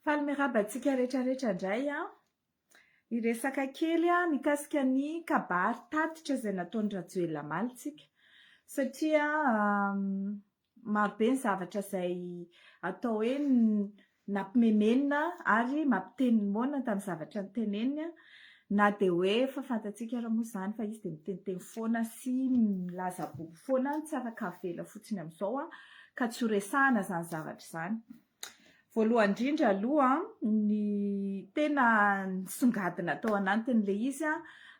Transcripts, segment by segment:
Faly miarabantsika rehetrarehetra indray hiresaka kely mikasika ny kabary tatitra izay nataon'ny Rajoelina Malitsika satria marobe ny zavatra izay atao hoe nampimemenina ary mampiteny monina tamin'ny zavatra noteneniny na dia hoe efa fantatsika raha moa izany fa izy dia miteniteny foana sy milaza bobo foana tsy afaka avela fotsiny amin'izao ka tsy ho resahana izany zavatra izany. Voalohany indrindra aloha ny tena nisongadina tao anatin'ilay izy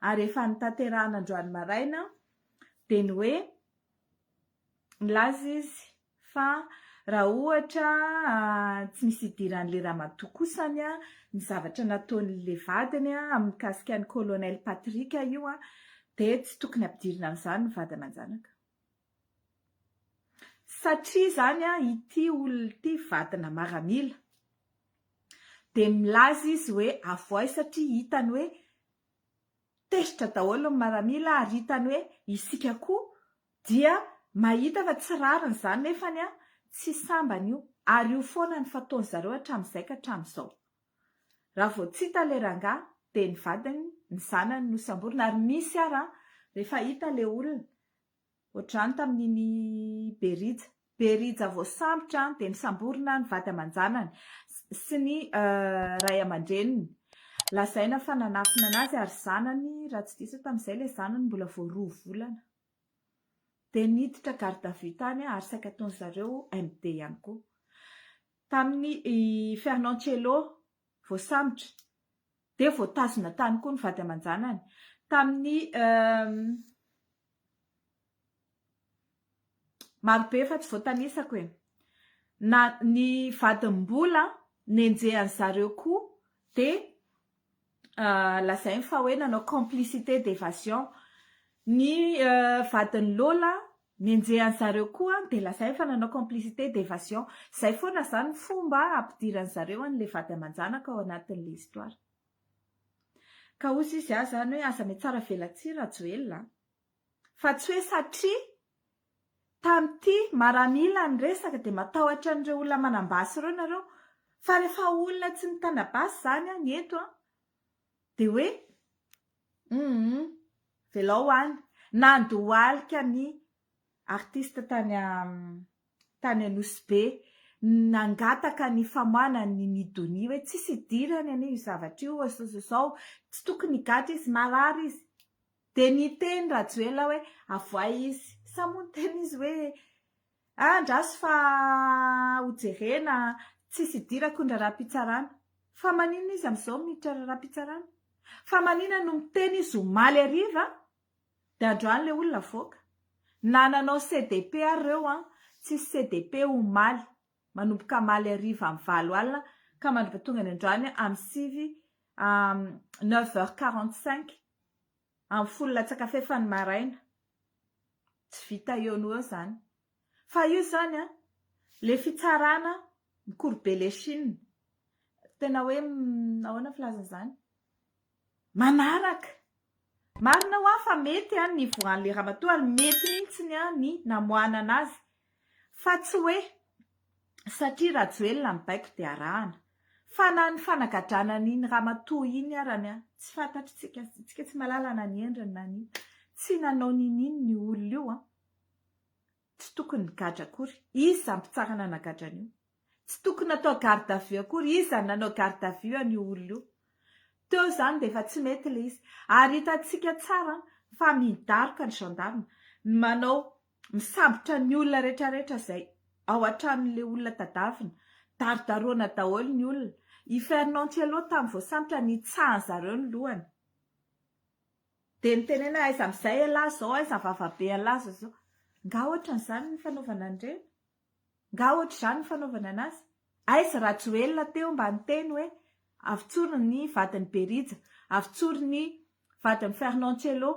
ary efa nitanterahana androany maraina dia ny hoe milaza izy fa raha ohatra tsy misy idiran'ilay ramatoa kosany ny zavatra nataon'ilay vadiny amin'ny mikasika ny kolonel Patrika io dia tsy tokony ampidirina amin'izany ny vady aman-janaka. Satria izany ity olona ity vadina maramila dia milaza izy hoe avoay satria hitany hoe tesitra daholo ny maramila ary hitany hoe isika koa dia mahita fa tsy rariny izany nefany tsy sambany io ary io foana ny fataony zareo hatramin'izay ka hatramin'izao. Raha vao tsy hita ilay rangahy dia ny vadiny ny zanany no samborina ary misy ary rehefa hita ilay olona ohatrany tamin'iny Berija vao sambotra dia nisamborina ny vady aman-janany sy ny ray aman-dreniny. Lazaina fa nanafina anazy ary zanany raha tsy diso tamin'izay ilay zanany mbola vao 2 volana. Dia niditra garde à vue tany ary saika ataony zareo MD ihany koa. Tamin'ny Fernand-Tchelo vao sambotra dia vao tazona tany koa ny vady aman-janany. Tamin'ny marobe fa tsy voatanisako hoe na ny vadim-bola nenjehany zareo koa dia lazainy fa hoe nanao complicité d'évasion. Ny vadiny Lola nenjehany zareo koa dia lazainy fa nanao complicité d'évasion. Izay foana izany fomba ampidirany zareo an'ilay vady aman-janaka ao anatin'ilay histoire. Ka hozy izy zany hoe aza miha tsara velatsihy Rajoelina fa tsy hoe satria tamin'ity maramila ny resaka dia matahotra an'ireo olona manambasy ireo nareo fa rehefa olona tsy mitanabasy izany ny eto dia hoe velao any nandohalika ny artista tany Anosy Be nangataka ny famoahana ny Nidonia hoe tsisy idirany anie io zavatra io izao tsy tokony higadra izy marary izy dia niteny Rajoelina hoe avoay izy samony teny izy hoe andraso fa hojerena tsisy idirako ny raharaham-pitsarana fa maninona izy amin'izao miditra raharaham-pitsarana fa maninona no miteny izy ho maly hariva dia androany ilay olona voaka na nanao CDP ary ireo tsisy CDP ho maly manomboka maly hariva amin'ny 7 alina ka manomboka tonga ny androany amin'ny 9h45 amin'ny folo latsaka-fefany maraina. Tsy vita eo no eo izany fa io izany le fitsarana mikourbe les chines tena hoe ahoana filaza izany manaraka marina ho fa mety ny voan'ilay ramatoa ary mety mihitsy ny namoahana anazy fa tsy hoe satria Rajoelina mibaiko dia arahana fa na ny fanagadrana n'iny ramatoa iny arany tsy fantatritsika tsy malala na ny endriny na ny tsy nanao ninino ny olona io tsy tokony nigadra akory iza mpitsarana nagadrana io tsy tokony atao garde à vue akory iza nanao garde à vue io olona io teo izany dia efa tsy mety ilay izy ary hitantsika tsara fa midaroka ny gendarme manao misambotra ny olona rehetrarehetra izay ao an-tranon'ilay olona tadavina darodaroana daholo ny olona. I Fernand-Tchelo tamin'ny vao sambotra nitsahany zareo ny lohany dia nitenena aiza amin'izay alazo aiza vavabe alazo zao nga ohatran'izany ny fanaovana an'ireny nga ohatr'izany ny fanaovana anazy aiza Rajoelina teo mba niteny hoe avitsory ny vadiny Berija avitsory ny vadiny Fernand-Tchelo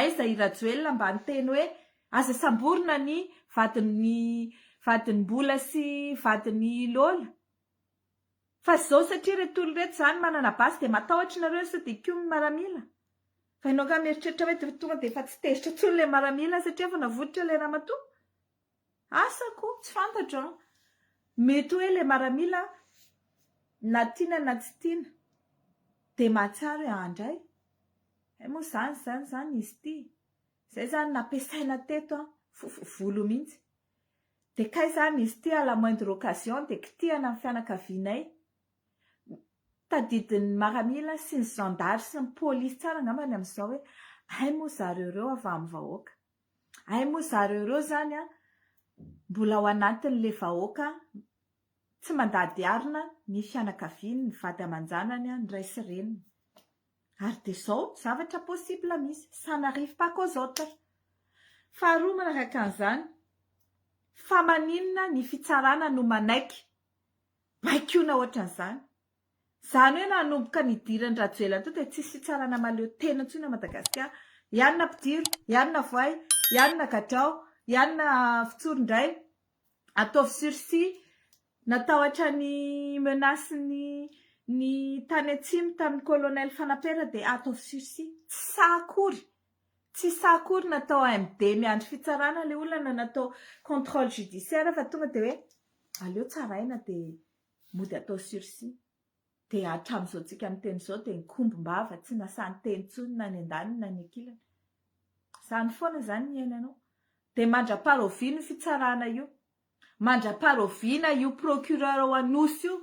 aiza i Rajoelina mba niteny hoe aza samborina ny vadiny-bola sy vadiny Lola fa izao satria reto olona reto izany manana basy dia matahotra nareo sy dia koa ny maramila fa ianao ka mieritreritra hoe tonga dia efa tsy tezitra intsony ilay maramila satria efa navotra ilay ramatoa asako tsy fantatro mety hoe ilay maramila na tiana na tsy tiana de mahatsara hoe andray moa zany izy ty zay zany nampiasaina teto volo mihitsy de kay zany izy ty à la moindre occasion de kitihana amin'ny fianakavianay tadidin'ny maramila sy ny zandary sy ny polisy tsara angambany amin'izao hoe ay moa zareo reo avy amin'ny vahoaka ay moa zareo reo zany mbola ao anatin'le vahoaka tsy mandady arina ny fianakaviany ny vady aman-janany ny ray sy reniny ary de zao zavatra possible misy ça n'arrive pas qu'aux autres faharoa manaraka an'izany fa maninona ny fitsarana no manaiky maikiona ohatran'izany zany hoe nanomboka nidirany rajoelana to de tsisy fitsarana maleo tena ntsony a Madagasikara ianona mpidiro ianona voay ianona gadrao ianona fitsorindray ataovy sursis natahotra ny menace ny tany atsimo tamin'ny colonel Fanapera de ataovy sursis tsy sakory natao AMD miandry fitsarana le olona natao contrôle judiciaire fa tonga de hoe aleo tsaraina de mody atao sursis de hatramin'izao tsika miteny zao de nikombom-bava tsy nasany teny tsony na ny andaniny na ny ankilany zany foana zany ny iainanao de mandra-paroviana io fitsarana io mandra-paroviana io procureur ao Anosy io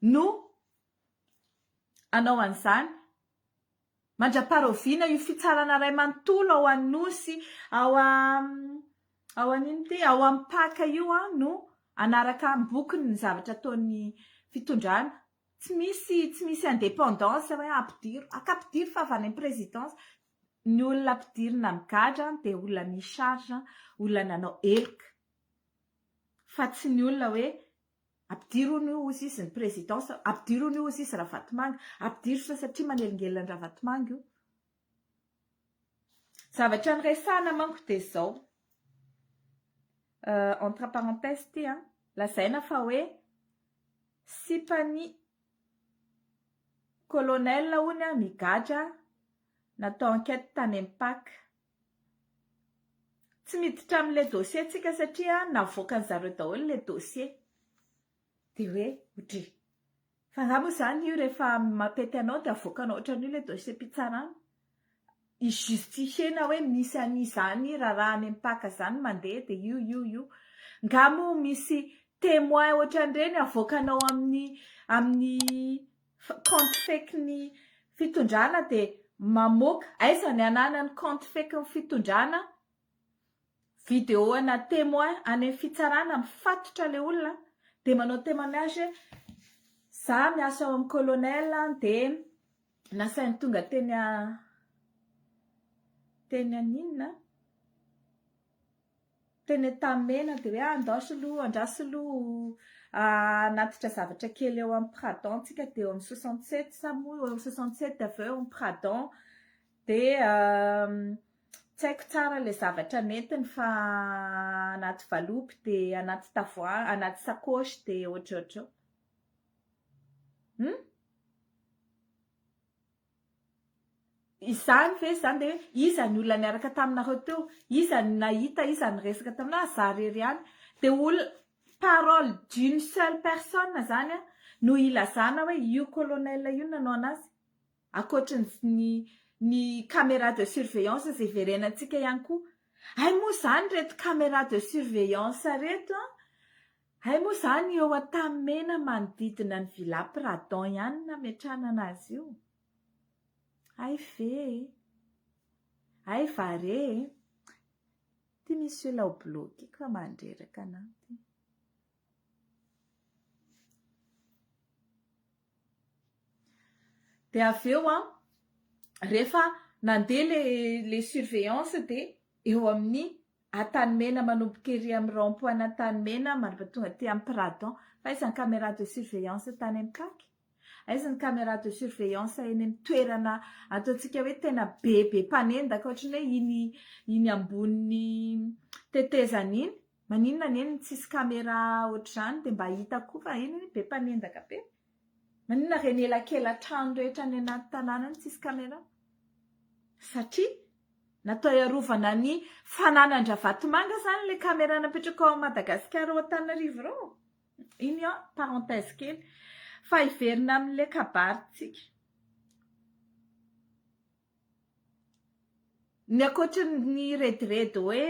no anao an'izany mandra-paroviana io fitsarana ray manontolo ao Anosy ao anino ty ao Ampaka io no anaraka ambokiny ny zavatra ataon'ny fitondrana tsy misy indépendance hoe akampidiro fa avy any amin'ny présidence ny olona ampidirina migadra de olona misarge olona nanao elika fa tsy ny olona hoe ampidiro ny ozy izy ny présidence ampidiro ny ozy izy Ravatomanga ampidiro sa satria manelingelina ny Ravatomanga io zavatra nyresahana manko de zao entre parenthèse ty lazaina fa hoe sipany colonel honya migadra natao enquête tany Ampaka tsy miditra amin'le dossier tsika satria navoaka ny zareo daholo le dossier de hoe otry fa raha moa zany io rehefa mapety anao de avoakanao ohatran'io le dossier mpitsarana ijustifiena hoe misy an'izany raha any Ampaka zany mandeha de io ngamo misy témoin ohatran'ireny avoakanao amin'ny compte fake ny fitondrana de mamoaka aiza ny ananany compte fake ny fitondrana vidéo ana témoin any amin'ny fitsarana mifatotra le olona de manao témoignage za miasa ao amin'ny colonel de nasainy tonga teny aninona teny tamena de hoe andrasoloha natitra zavatra kely eo amin'ny Pradon tsika de eo amin'ny 67 sa moa eo amin'ny 67 avy eo amin'ny Pradon de tsy haiko tsara le zavatra netiny fa anaty valopy de anaty tavoahangy anaty sakosy de ohatrohatro izany ve zany de iza ny olona niaraka taminareo teo iza ny nahita iza ny resaka taminao zarery ihany de parole d'une seule personne zany no ilazana hoe io colonel io nanao anazy akoatrin'ny caméra de surveillance zay verenantsika ihany koa ay moa zany reto caméra de surveillance reto ay moa zany eo atamena manodidina ny Villa Pradon ihany nametrahana anazy io ay ve ay vare ty misy olona ho bloqué fa mandreraka anaty de avy eo rehefa nandeha le surveillance de eo amin'ny Antanimena manomboka ery amin'ny rond-point Antanimena manomboka tonga ty amin'ny Pradon fa iza ny caméra de surveillance tany Ampaka aiza ny caméra de surveillance eny amin'ny toerana ataontsika hoe tena bebe mpanendaka ohatrany hoe iny amboniny tetezana iny maninona neny tsisy caméra ohatr'izany de mba hita koa fa iny be mpanendaka be maninona reny elakela trano rehetra any anaty tanàna ny tsisy caméra satria natao iarovana ny fananan-Ravatomanga zany le caméra napetraka ao Madagasikara ao Antananarivo reo iny parenthèse kely fa hiverina amin'le kabaritsika. Ny akoatra ny rediredy hoe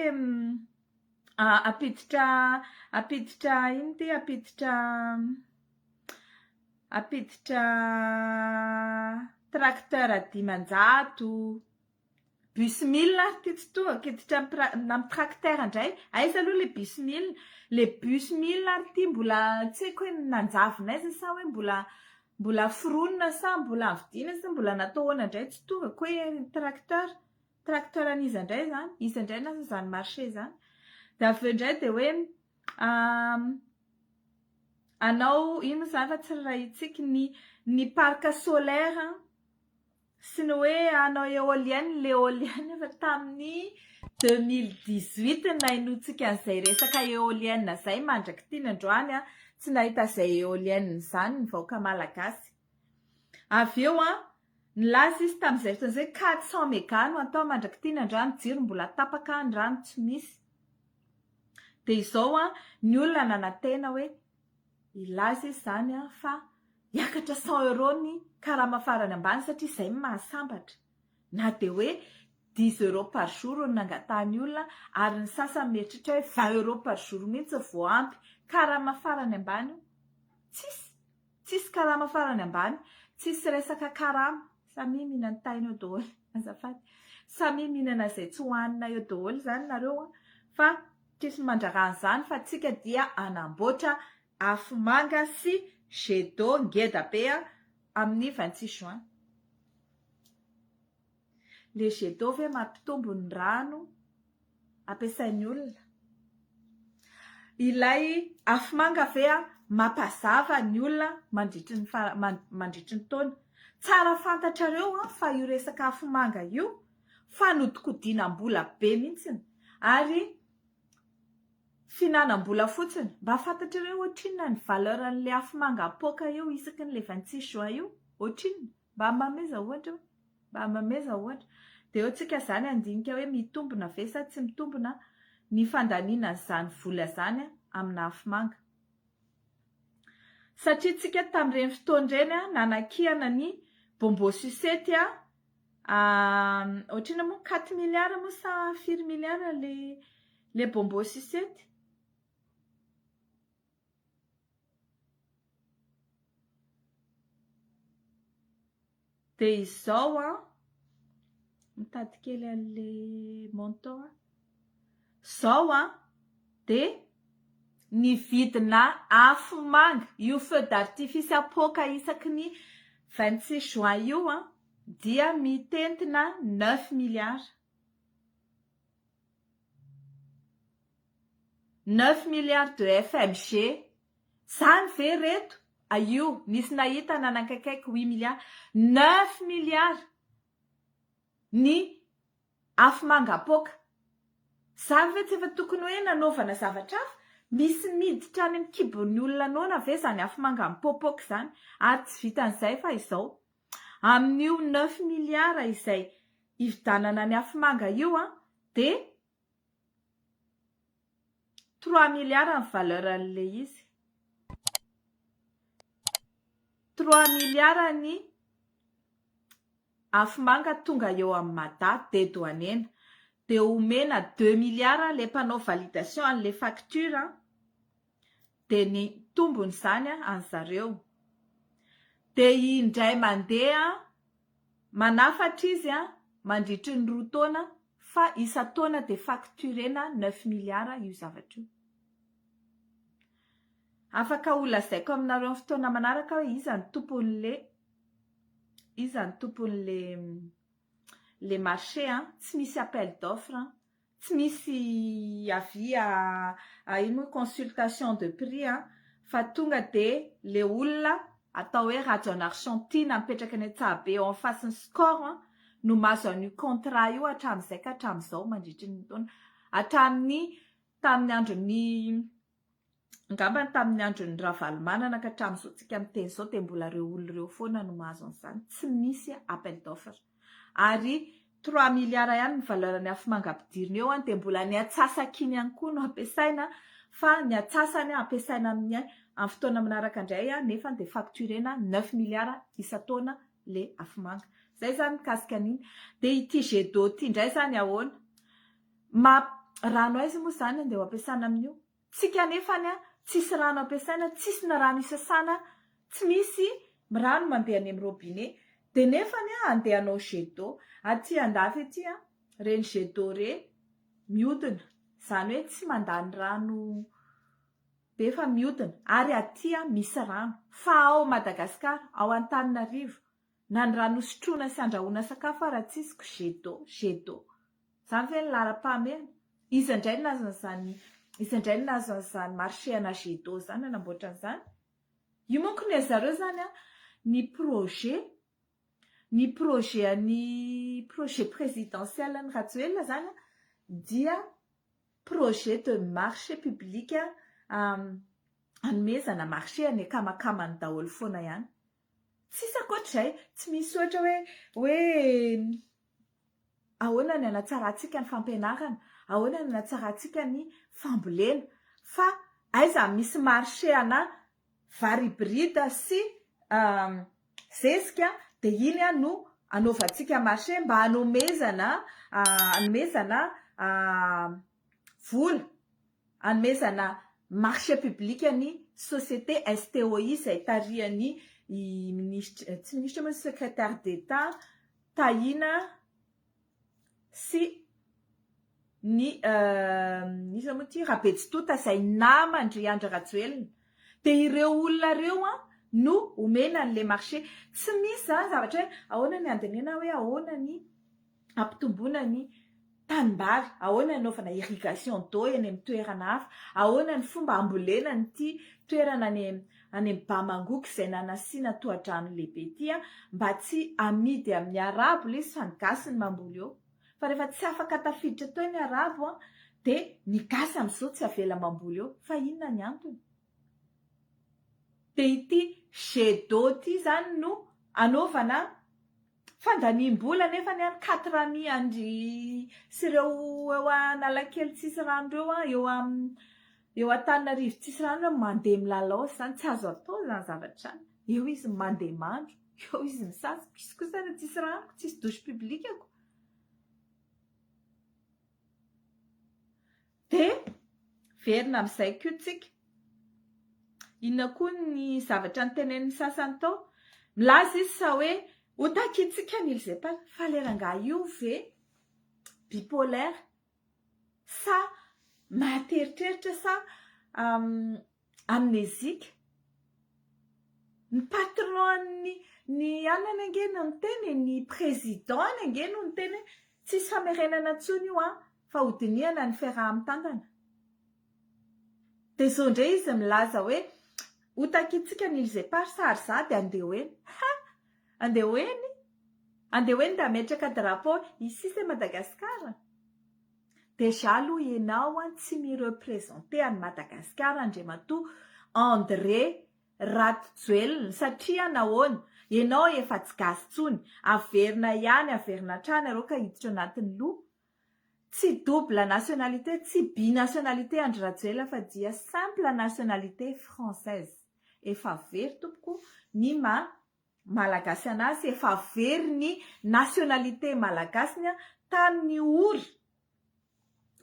apiditra ino ty apiditra tracteur 500, bus 1000 ary ty tsy tonga akiditra amin'ny tracteur indray. Aiza aloha le bus 1000? Le bus 1000 ary ty mbola tsy haiko hoe nanjavinay sa hoe mbola foronina sa mbola avidiana sa mbola natao ahoana indray tsy tonga ko hoe tracteur an'iza indray zany, iza indray na zany marché zany. Da avy eo indray de hoe anao ino zany fa tsy rahitsika ny parc solaire sy ny hoe anao éolienne, l'éolienne efa tamin'ny 2018 nainotsika an'izay resaka éolienne zay mandraky ity androany tsy nahita zay éolienne zany ny vahoaka malagasy. Avy eo nilaza izy tamin'izay fotoan'izay 400 méga no atao mandraky ity androany, jiro mbola tapaka, ny rano tsy misy. De izao ny olona nanantena hoe ilaza izy zany fa hiakatra 100 € ny karama farany ambany satria izay mahasambatra. Na de hoe 10 € par jour no nangatahany olona ary ny sasany mieritritra hoe 20 € par jour mihitsy vao ampy. Karama farany ambany tsisy karama farany ambany, tsisy resaka karama. Samy mihinana taina eo daholo, azafady. Samy mihinana izay tsy hohanina eo daholo zany nareo fa tsisy mandragana zany fa tsika dia anamboatra afomanga sy jet d'eau ngeda be amin'ny 26 juin. Le jet d'eau ve mampitombo ny rano ampiasain'ny olona. Ilay afomanga ve mampazava ny olona mandritry ny taona. Tsara fantatrareo fa io resaka afomanga io fanodikodinam-bola be mihitsy ary finanam-bola fotsiny. Mba fantatrareo ohatrinona ny valeuran'le afomanga apoka eo isaky n'le 26 juin io? Ohatrinona? Mba mameza ohatra. De eo tsika zany andinika hoe mitombona ve sa tsy mitombona ny fandaniana zany vola zany amina afomanga. Satria tsika tamin'ireny fotoan'ireny nanakihana ny bonbon sucette ohatrina moa 4 milliards moa sa 4 milliards le bonbon sucette. De izao mitady kely an'le montant zao de ny vidina afomanga io feu d'artifice apoka isaky ny 26 juin io dia mitentina 9 milliards. 9 milliards de FMG. Zany ve reto? Io nisy nahita nanakaiky 8 milliards. 9 milliards ny afomanga apoka. Zany ve tsy efa tokony hoe nanaovana zavatra hafa? Misy miditra any amin'ny kibon'ny olona noana ve zany afomanga mipopoka zany? Ary tsy vitan'izay fa izao. Amin'io 9 milliards izay hividanana ny afomanga io de 3 milliards ny valeuran'le izy. 3 milliards ny afomanga tonga eo amin'ny mada de douaniena. De omena 2 milliards le mpanao validation an'le facture de ny tombony zany an'zareo. De indray mandeha manafatra izy mandritry ny 2 taona fa isa-taona de facturena 9 milliards io zavatra io. Afaka holazaiko aminareo amin'ny fotoana manaraka hoe iza ny tompon'le marché tsy misy appel d'offre, tsy misy avis ino consultation de prix fa tonga de le olona atao hoe radio en Argentine mipetraka any Antsahabe eo amin'ny fasin'ny score no mahazo an'io contrat io hatramin'izay ka hatramin'izao mandritry ny taona. Tamin'ny andron'ny Ravalomanana ka hatramin'izao tsika miteny izao de mbola reo olona reo foana no mahazo an'izany. Tsy misy appel d'offre. Ary 3 milliards ihany ny valeuran'ny afomanga ampidirina eo de mbola ny atsasak'iny ihany koa no ampiasaina fa ny atsasany ampiasaina amin'ny amin'ny fotoana manaraka indray nefa dia facturena 9 milliards isan-taona le afomanga. Zay zany mikasika an'iny. Dia ity jet d'eau ity indray zany ahoana? Rano aiza moa zany andeha ho ampiasana amin'io? Tsika nefany tsisy rano ampiasaina, tsisy na rano isasana, tsy misy rano mandeha any amin'ny robinet. Dia nefany andeha hanao jet d'eau. Aty andafy aty reny jet d'eau reny mihodina. Zany hoe tsy mandany rano be fa mihodina. Ary aty misy rano. Fa ao Madagasikara, ao Antananarivo, na ny rano sotroina sy andrahoana sakafo raha tsisy jet d'eau, jet d'eau. Zany ve ny laharam-pahamehana? Izy indray no nazo an'izany marché ana jet d'eau zany nanamboatra an'izany. Io manko ny zareo zany ny projet présidentiel ny Rajoelina zany dia projet de marché public anomezana marché any akamakamany daholo foana ihany. Tsisy ankoatr'izay, tsy misy ohatra hoe ahoana ny hanatsarantsika ny fampianarana, ahoana ny hanatsarantsika ny fambolena, fa aiza misy marché ana vary hybride sy zezika dia iny no anaovantsika marché mba hanomezana vola, hanomezana marché public ny société STOI izay tarihan'ny tsy ministra moa secrétaire d'État Tahina sy ny iza moa ty Rabetsitota izay namandry Andry Rajoelina. Dia ireo olona ireo no omena an'le marché. Tsy misy zavatra hoe ahoana ny andinina, hoe ahoana ny ampitomboana ny tanimbary, ahoana ny anaovana irrigation d'eau eny amin'ny toerana hafa, ahoana ny fomba ambolena nyity toerana any amin'ny Bamangoko izay nanasiana tohadrano lehibe ity mba tsy amidy amin'ny arabo ilay izy fa ny gasy ny mamboly eo. Fa rehefa tsy afaka tafiditra tao ny arabo dia ny gasy amin'izao tsy avela mamboly eo. Fa inona ny antony? Dia ity jet d'eau ity zany no anaovana fandaniam-bola nefa ny 4 andry sy ireo eo Analakely tsisy rano ireo eo Antananarivo tsisy rano mandeha milalao zany, tsy azo atao zany zavatra. Eo izy mandeha mandro, eo izy misasa, misy kosa ny tsisy rano, tsisy douche publique ako. Dia verina amin'izay koa tsika. Inona koa ny zavatra nitenen'ny sasany tao? Milaza izy sa hoe ho takitsika ny Ilzay Pal, fa leranga io ve bipolaire sa mahteritreritra sa amnésique? Ny patron ny anana ange no niteny, ny président ange no niteny tsisy famerenana intsony io fa hodinihana ny fiaraha-mitantana. Dia izao indray izy milaza hoe ho takitsika ny Ilzay Pal sary za dia andeha hoeny. Andeha hoeny dia ametraka drapeau isisy Madagasikara. Déjà aloha ianao tsy mirepresente an'i Madagasikara andriamatoa André Rajoelina satria nahoana? Ianao efa tsy gasy intsony, averina ihany, averina hatrany arô ka hiditra anatin'ny loha. Tsy double nationalité, tsy binationalité Andry Rajoelina fa dia simple nationalité française. Efa very tompoko ny malagasy anazy, efa very ny nationalité malagasy tamin'ny ory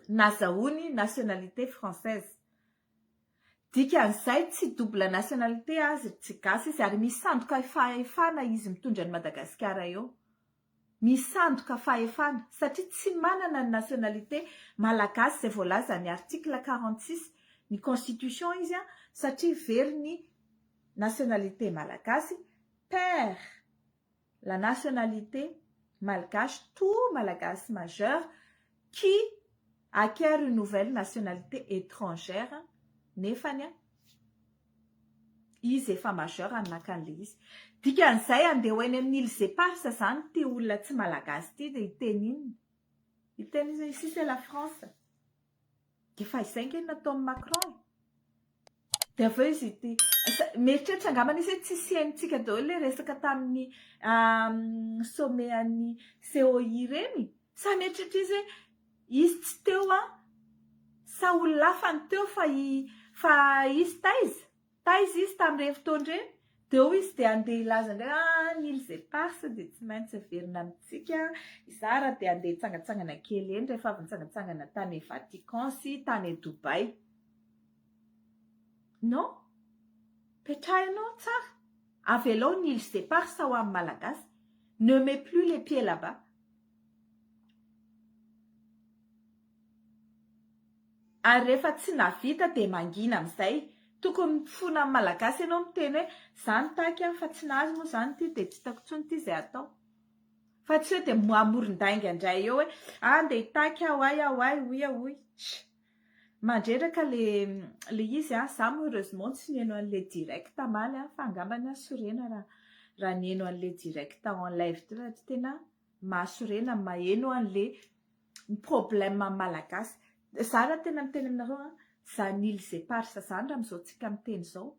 nazahoany nationalité française. Dikan'izay tsy double nationalité azy, tsy gasy izy, ary misandoka fahefana izy mitondra ny Madagasikara eo. Misandoka fahefana satria tsy manana ny nationalité malagasy izay voalaza ny article 46 ny constitution izy satria very ny nationalité malagasy perd la nationalité malgache, tout malagasy majeur qui acquiert une nouvelle nationalité étrangère nefany izy efa majeur anakan'le izy. Dikan'izay andeha hoeny amin'ny Ilzay Pal zany ty olona tsy malagasy ty dia iteny inona? Iteny ici c'est la France. Efa izay nge nataon'i Macron. Dia aveo izy ity mieritreritra angambany izy tsy sihaintsika daholo le resaka tamin'ny sommet an'ny COI reny. Sa mieritreritra izy tsy teo sa olona hafa ny teo fa izy taiza taizy izy tamin'ireny fotoandreny dia eo izy dia andeha ilaza indray nily zay parsa dia tsy maintsy verina amintsika izara dia andeha hitsangatsangana kely eny rehefa avy nitsangatsangana tany Vatican sy tany Dubai. Non, petrahinao tsara. Avy aloha nily zay parsa ho amin'ny malagasy. Ne mets plus les pieds là-bas. Ary rehefa tsy navita dia mangina amin'izay. Tokony fona amin'ny malagasy ianao miteny hoe zany taika fa tsy nahazo moa zany ity dia tsy hitako intsony ity izay atao. Fa tsy hoe dia amoron-dainga indray eo hoe andeha hitaika ahoay oy. Mandreraka le izy za heureusement tsy nihaino an'ilay direct maly fa angambany sorena raha nihaino an'ilay direct en live tena mahasorena maheno an'ilay problème amin'ny malagasy. Za raha tena miteny aminareo za nily zay parsa zany raha amin'izao tsika miteny izao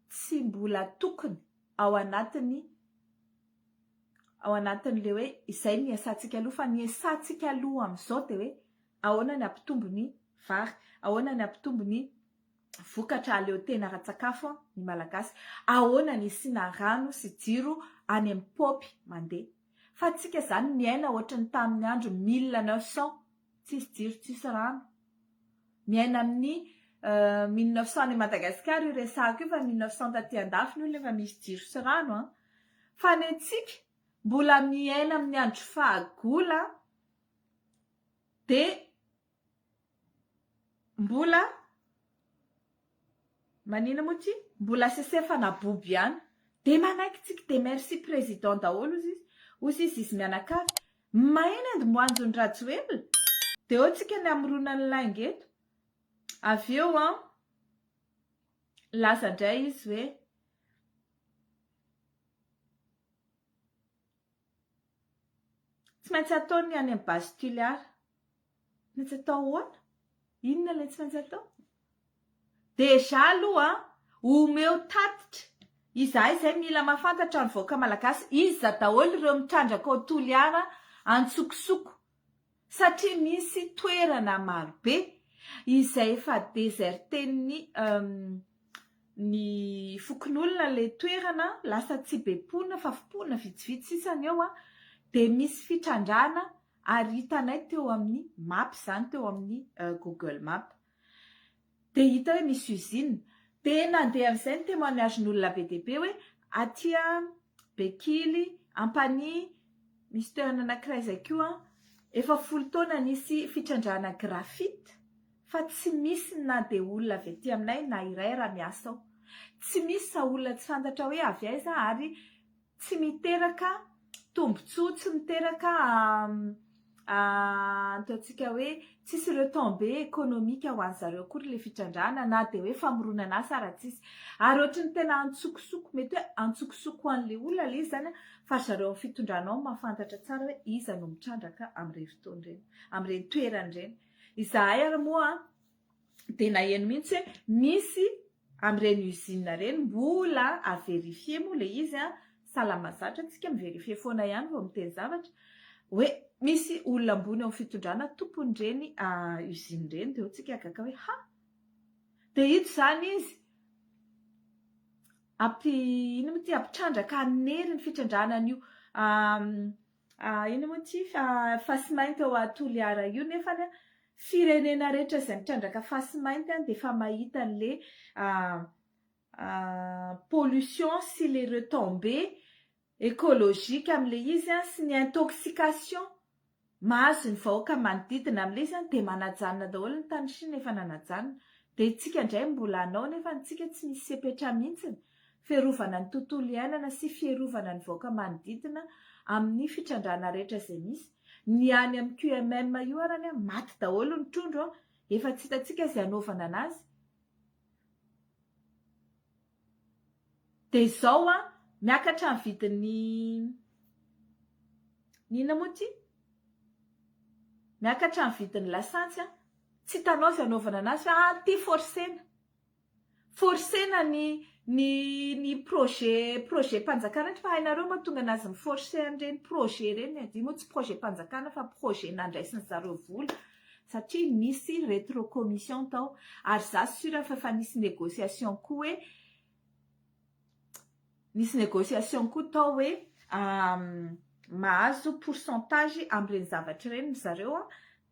tsy mbola tokony ao anatin'le hoe izay niesantsika aloha fa niesantsika aloha amin'izao dia hoe ahoana ny ampitombo ny vary, ahoana ny ampitombo ny vokatra aleo tena ara-tsakafo ny malagasy, ahoana ny isiana rano sy jiro any amin'ny paopy mandeha. Fa tsika zany niaina ohatran'ny tamin'ny andro 1900 tsisy jiro tsisy rano. Miaina amin'ny 1900 ny Madagasikara io resahako io fa 1900 taty andafy io nefa misy jiro sy rano. Fa ny antsika mbola miaina amin'ny andro fahagola dia mbola manina moa ty mbola sesefana boby ihany. Dia manaiky tsika dia merci président daholo ozy izy mianakavy maina edy moanjo ny Rajoelina dia eo tsika ny amorona ny laingeto. Avy eo laza indray izy hoe tsy maintsy ataony any amin'ny base tuliara. Maintsy atao ahoana? Inona ilay tsy maintsy atao? Deja aloha omeo tatitra. Izahay izay mila mahafantatra ny vahoaka malagasy iza daholo ireo mitrandraka ao toliara antsokosoko. Satria misy toerana marobe izay efa déserten'ny ny fokon'olona le toerana lasa tsy be mponina fa mponina vitsivitsy sisany eo dia misy fitrandrana ary hitanay teo amin'ny map zany teo amin'ny Google Map. Dia hita hoe misy usine. Dia nandeha amin'izay ny témoignagen'olona be dia be hoe aty Bekily, Ampany, misy toerana anankiray izay koa efa 10 taona nisy fitrandrana grafite fa tsy misy na dia olona avy aty aminay na iray raha miasa ao. Tsy misy sa olona tsy fantatra hoe avy aiza ary tsy miteraka tombontsoa, tsy miteraka ataontsika hoe tsisy retombées économiques ho an'ny zareo akory le fitrandrana na dia hoe famoronana asa raha tsisy. Ary ohatrany tena antsokosoko, mety hoe antsokosoko an'ilay olona le izy zany fa zareo amin'ny fitondranao mahafantatra tsara hoe iza no mitrandraka amin'ireny fotoan'ireny, amin'ireny toeran'ireny. Izahay ary moa dia naheno mihitsy hoe misy amin'ireny usine ireny mbola averifie moa le izy salamazatra antsika miverifie foana ihany vao miteny zavatra hoe misy olona ambony ao fitondrana tompon'ireny usine ireny. Dia tsika gaga hoe dia ito zany izy ino moa ty ampitrandraka anery ny fitrandrana ino moa ty fasy mainty ao Toliara io nefa firenena rehetra izay mitrandraka fasy mainty dia efa mahita an'le pollution sy le retombées écologiques amin'le izy sy ny intoxication mahazo ny vahoaka manodidina amin'le izy dia manajanona daholo ny tany Chine efa nanajanona. Dia itsika indray mbola anao nefa tsika tsy misy sepetra mihitsy. Fierovana ny tontolo iainana sy fierovana ny vahoaka manodidina amin'ny fitrandrana rehetra izay misy. Ny any amin'ny QMM io arany maty daholo ny trondro efa tsy hitantsika izay hanaovana anazy. Dia izao miakatra ny vidin'ny inona moa ty? Miakatra ny vidin'ny lasantsy tsy hitanao izay hanaovana anazy fa ty forsena. Forsena ny projet mpanjakana fa hainareo moa tonga anazy miforse an'ireny projet ireny. Io moa tsy projet mpanjakana fa projet nandraisiny zareo vola satria misy rétrocommission tao ary za sura fa nisy négociation koa hoe nisy négociation koa tao hoe mahazo pourcentage am'ireny zavatra ireny zareo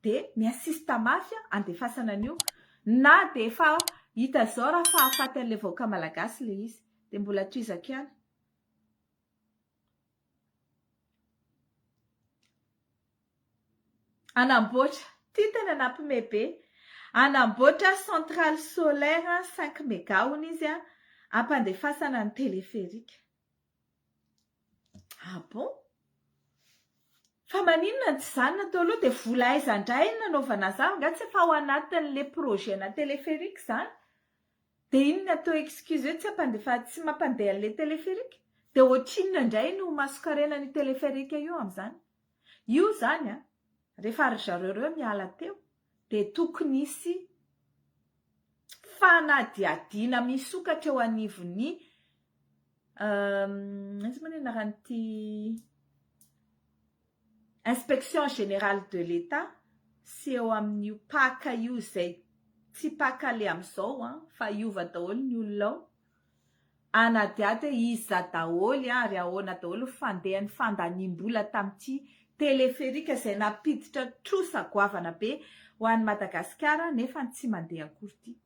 de miasista mafy andefasana an'io na de efa hita zao raha fahafaty an'le vahoaka malagasy le izy de mbola toizako ihany. Anamboatra tia tena nampime be. Anamboatra centrale solaire 5 méga hono izy ampandefasana ny téléphérique. Ah bon? Fa maninona tsy zany natao aloha de vola aiza indray nanaovana zany nga tsy efa ao anatin'le projet na téléphérique zany. De iny natao excuse hoe tsy mampandeha an'le téléphérique. De ohatrinona indray no masokarena ny téléphérique io amin'izany? Io zany rehefa ry zareo miala teo de tokony hisy fanadihadiana misokatra eo anivony izy moa ny anaran'ity inspection générale de l'État sy eo amin'io paka io zay tsy paka le amin'izao fa iova daholo ny olona ao anadiady iza daholo ary ahoana daholo fandehan'ny fandanim-bola tamin'ity téléphérique zay napiditra trosa goavana be ho an'ny Madagasikara nefa tsy mandeha akory ity.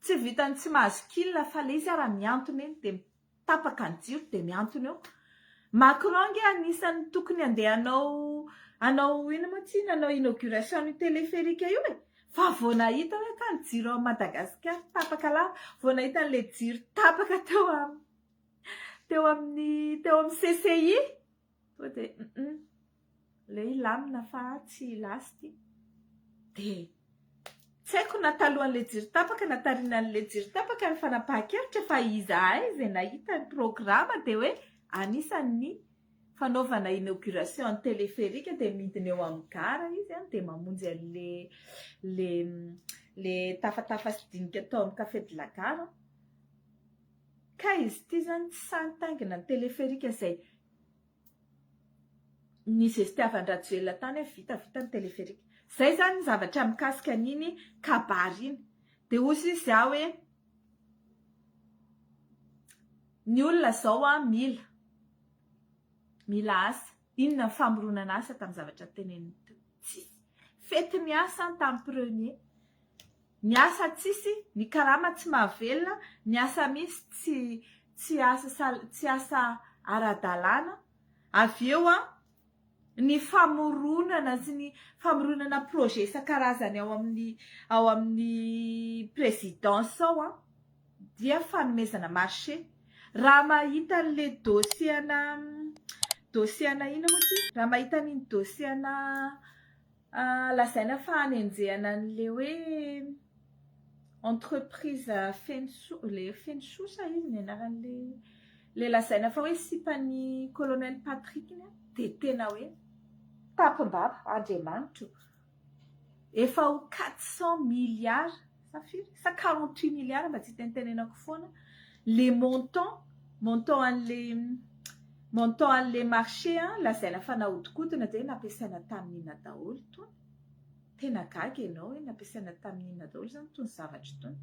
Tsy vitany tsy mahazo kila fa le izy raha miantona eny de tapaka ny jiro de miantona eo. Macron anisany tokony andeha anao ino moa tsy nanao inauguration ny téléphérique io fa vao nahita hoe ka ny jiro ao Madagasikara tapaka lava, vao nahita an'le jiro tapaka teo amin'ny CCI de le ilamina fa tsy lasty de tsy haiko na talohan'le jiro tapaka na tarinan'le jiro tapaka ny fanapahan-kevitra fa izahay izay nahita ny programa de hoe anisan'ny fanaovana inauguration ny téléphérique de midina eo amin'ny gara izy de mamonjy an'le tafatafa sy dinika tao amin'ny café de la gare ka izy ity zany tsy santaingina ny téléphérique zay nisy estiavan-drajoelona tany vita ny téléphérique. Zay zany ny zavatra mikasika an'iny kabary iny. De ozy izy hoe ny olona zao mila asa. Inona ny famoronana asa tamin'ny zavatra teneniny teo? Tsisy. Fety miasa tamin'ny premier. Ny asa tsisy, ny karama tsy mahavelona, ny asa misy tsy asa ara-dalàna. Avy eo ny famoronana sy ny famoronana projet isan-karazany ao amin'ny présidence ao dia fanomezana marché. Raha mahita an'le dossier-na ino moa ty? Raha mahita an'iny dossier-na lazaina fa hanenjehana an'le hoe entreprise le Fensosa izy ny anaran'le lazaina fa hoe sipan'ny colonel Patrick de tena hoe tapim-bava Andriamanitro efa ho 400 milliards sa 48 milliards mba tsy tenenako foana le montant an'le marché lazaina fa nahodikodina de nampiasaina tamin'inona daholo tony. Tena gaga ianao hoe nampiasaina tamin'inona daholo zany tony zavatra tony.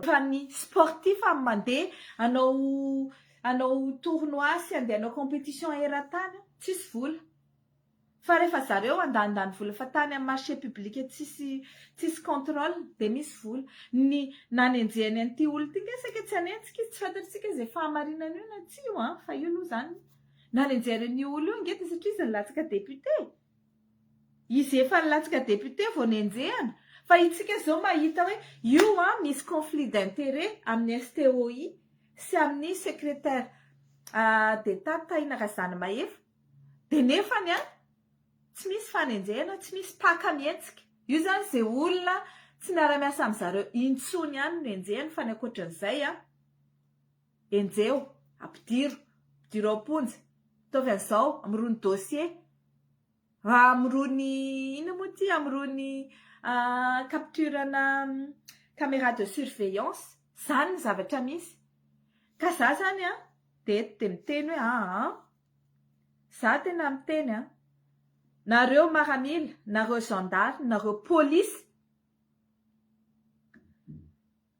Fa ny sportif amin'ny mandeha hanao tournoi sy andeha hanao compétition eran-tany tsisy vola. Fa rehefa zareo andanindany vola fa tany amin'ny marché public tsisy contrôle de misy vola. Ny nanenjehany an'ity olo ty ngesaka tsy hanenjika izy tsy fantatritsika zay fahamarinana io na tsy io fa io aloha zany nanenjehany an'io olo io ngety satria izy nilatsaka député. Izy efa nilatsaka député vao nenjehana. Fa itsika zao mahita hoe io misy conflit d'intérêt amin'ny STOI sy amin'ny secrétaire d'État Taina Razana Mahefa. De nefany tsy misy fanenjehana, tsy misy paka mihetsika. Io zany zay olona tsy miara-miasa amin'ny zareo intsony ihany nenjehany fa ny ankoatran'izay enjeo, ampidiro amponja. Ataovy an'izao amirony dossier, amirony ino moa ty amirony capturana caméra de surveillance. Zany ny zavatra misy. Ka za zany de miteny hoe za tena miteny nareo maramila, nareo gendarme, nareo police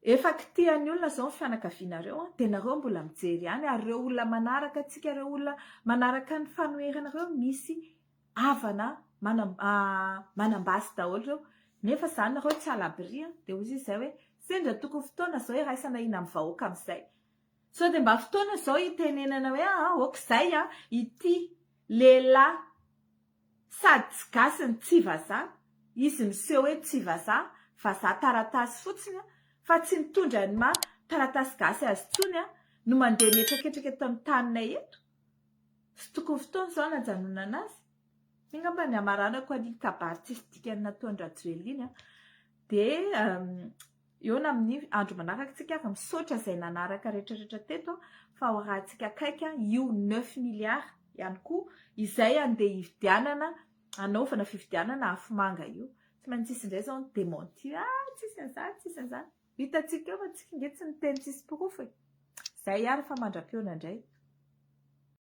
efa kitian'ny olona zao ny fianakavianareo tenareo mbola mijery ihany ary ireo olona manaraka atsika ireo olona manaraka ny fanoheranareo misy havana manambasy daholo ireo nefa zany nareo tsy alabria dia hozy izy zay hoe sendra tokony fotoana zao iraisana ina amin'ny vahoaka amin'izay so dia mba fotoana zao itenenana hoe okizay ity lehilahy sady tsy gasy ny tsy vazaha izy miseho hoe tsy vazaha taratasy fotsiny fa tsy mitondra ny taratasy gasy azy tsony no mandeha mihetraketraka eto amin'ny taninay eto sy tokony fotoana zao najanonana azy ingamba ny amaranako an'iny kabary tsisy dikany nataony Rajoelina dia eo na amin'ny andro manaraka tsika misaotra izay nanaraka rehetrarehetra teto fa ho rahantsika akaiky io 9 miliara ihany koa izay andeha hividianana anaovana fividianana afomanga io tsy maintsy isy indray zao ny dementir tsisy an'izany hitantsika eo fa tsika nge tsy niteny tsisy porofo zay ary fa mandram-peona indray